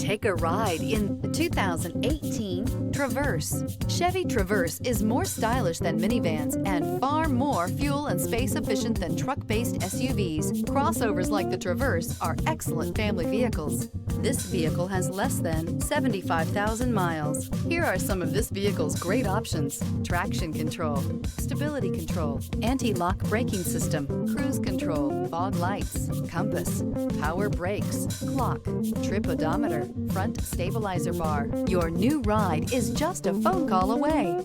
Take a ride in the 2018 Traverse. Chevy Traverse is more stylish than minivans and far more fuel and space efficient than truck-based SUVs. Crossovers like the Traverse are excellent family vehicles. This vehicle has less than 75,000 miles. Here are some of this vehicle's great options: traction control, stability control, anti-lock braking system, cruise control, fog lights, compass, power brakes, clock, trip odometer, front stabilizer bar. Your new ride is just a phone call away.